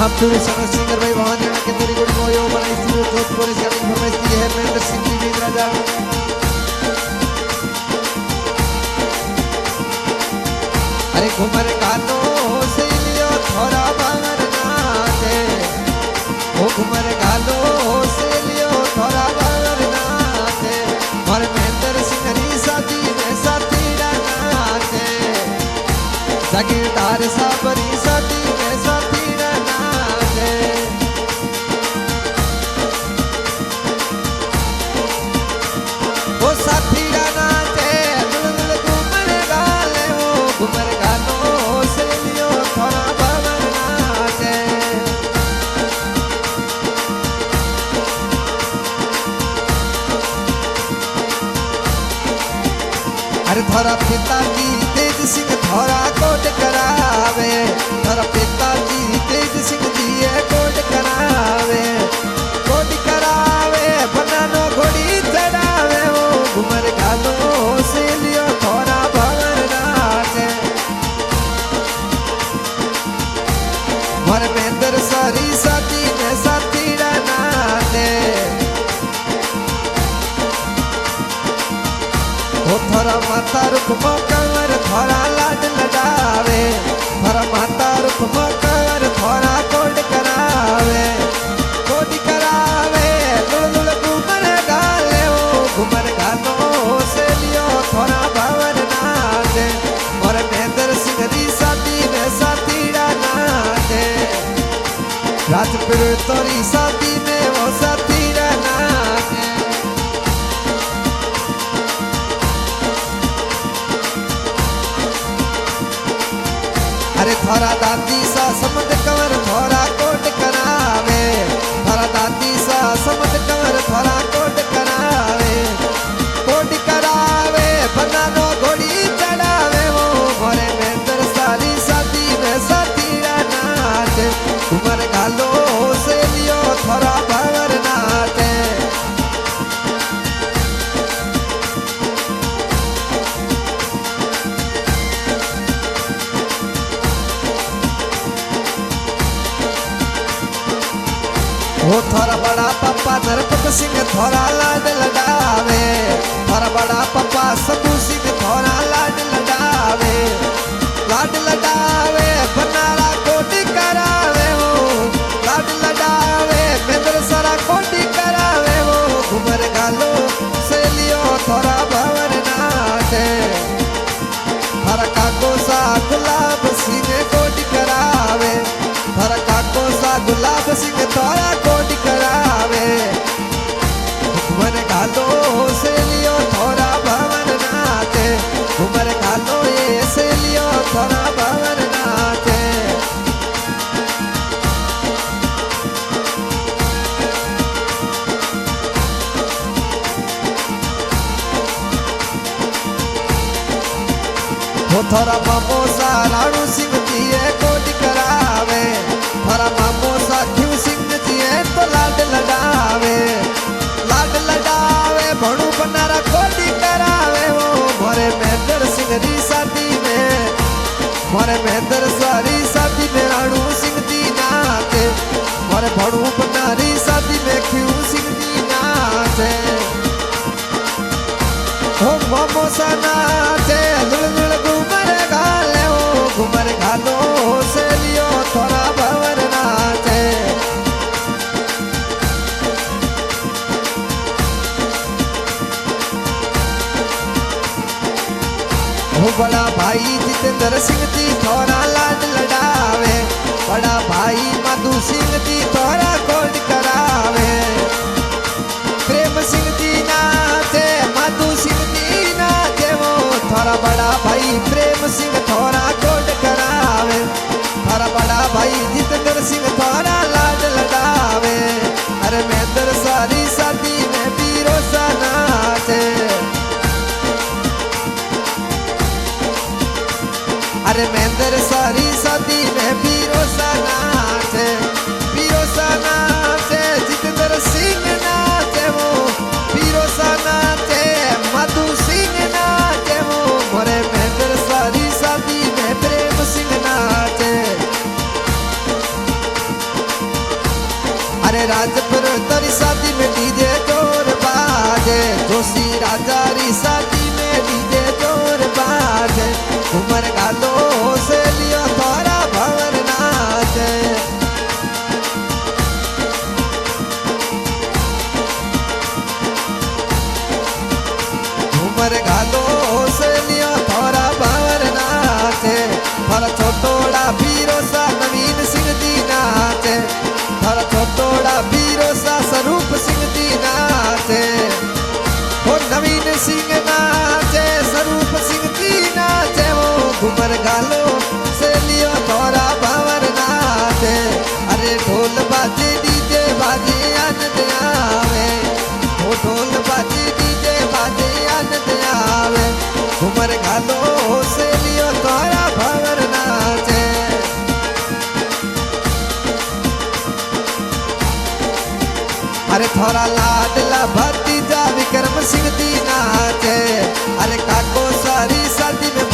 हम tour singer भाई भवानी के तेरी गुड़ मोयो बनाई थी जोधपुर से आने फरमाइश की है महेंद्र सिंह जी वीर राजा। अरे घुमर गानो से लियो थोड़ा बावर नाचे, ओ घुमर गानो से लियो थोड़ा बावर नाचे, और महेंद्र सिंह री साथी में साथी नाचे, जागीरदार साबरी साथी में साथी नाचे। वो साथी नाचे दुल घुमर गाले, वो घुमर गानो से लियो थोड़ा बावर नाचे। अरे थोड़ा पिताजी तेज सिंह थोड़ा कोट करावे, थोड़ा पिताजी तेज सिंह जी कोट करावे, कोट करावे बनानो घोड़ी चढ़ावे, वो घुमर गालो से लियो थोड़ा बावर नाचे। और महेंद्र सारी साथी में साथी नाचे, वो थोड़ा माता रुख मोकर थोड़ा लाड लगावे, थोड़ा माता रुख मोकर थोड़ा कोड करावे, कोड करावे दुल घुमर गाले, वो घुमर गालो से लियो थोड़ा बावर नाचे, और महेंद्र सिंह री साथी में साथी नाचे, राजपुर तोरी साथी में वो साथी नाचे। अरे थोड़ा दादी सा समझ कंवर थोड़ा कोट करावे, थोड़ा दादी सा समझ कंवर थोड़ा कोट करावे, कोट करावे बनानो घोड़ी चढ़ावे, वो मोरे महेंद्र सारी साथी में साथी नाचे, घुमर गालो से लियो थोड़ा बावर नाचे। वो थोड़ा बड़ा पापा नरपत सिंह थोड़ा लाड लगावे, थोड़ा बड़ा पापा संधू सिंह थोड़ा लाड लगावे, लाड लगावे बनारा कोटी करावे, वो लाड लगावे महेंद्र सारा कोटी करावे, वो घुमर गालो से लियो थोड़ा बावर नाचे। थोड़ा काको सा गुलाब सिंह कोटी करावे, थोड़ा काको सा गुलाब सिंह थोड़ा कोटी करावे, घुमर गालो से लियो थोड़ा बावर नाचे, घुमर गालो ये से लियो थोड़ा बावर नाचे। वो थोड़ा मामोसा राणू सिंह जी कोट करावे, थोड़ा मामोसा घिव सिंह जी तो लाड लगावे, लाड लगावे भणु बनारा कोटी करावे, वो मोरे महेंद्र सिंह री साथी में, मोरे महेंद्र सारी साथी में राणू सिंह जी नाचे, मोरे भणु बनारी साथी में घिव सिंह जी नाचे। ओ मामोसा नाचे दुल घुमर गाले, वो घुमर गालो से लियो थोड़ा बावर नाचे। वो बड़ा भाई जितेंद्र सिंह जी थोड़ा लाड लगावे, बड़ा भाई मधु सिंह जी थोड़ा कोट करावे, प्रेम सिंह जी नाचे मधु सिंह जी नाचे, वो थोड़ा बड़ा भाई प्रेम सिंह थोड़ा कोट करावे, थोड़ा बड़ा भाई जितेंद्र सिंह थोड़ा लाड लगावे। अरे महेंद्र सारी साथी में पीरो सा नाचे, अरे महेंद्र सारी साथी में पीरो सा नाचे, पीरो सा नाचे जितेंद्र सिंह नाचे, वो पीरो सा नाचे मधु सिंह नाचे, वो मोरे महेंद्र सारी साथी में प्रेम सिंह नाचे। अरे राजपुर तेरी शादी में डीजे जोर बाजे, जोशी राजा री शादी में डीजे जोर बाजे, घूमर गालो से लियो थोड़ा भंवर नाचे। घूमर गालो से लियो थोड़ा भंवर नाचे, थोड़ा छोटोड़ा बीरो सा नवीन सिंह दी नाचे, थोड़ा छोटोड़ा बीरो सा स्वरूप सिंह दी नाचे, वो नवीन सिंह नाचे स्वरूप सिंह दी नाचे, वो घूमर गालो से लियो थोड़ा भंवर नाचे। अरे ढोल बाजे डीजे बाजे आनंद आवे, वो ढोल बाजे डीजे बाजे आनंद आवे, घूमर गालो से लियो थोड़ा भंवर नाचे। अरे थोड़ा लाडला भतीजा विक्रम सिंह दी नाचे, अरे काको सारी शादी में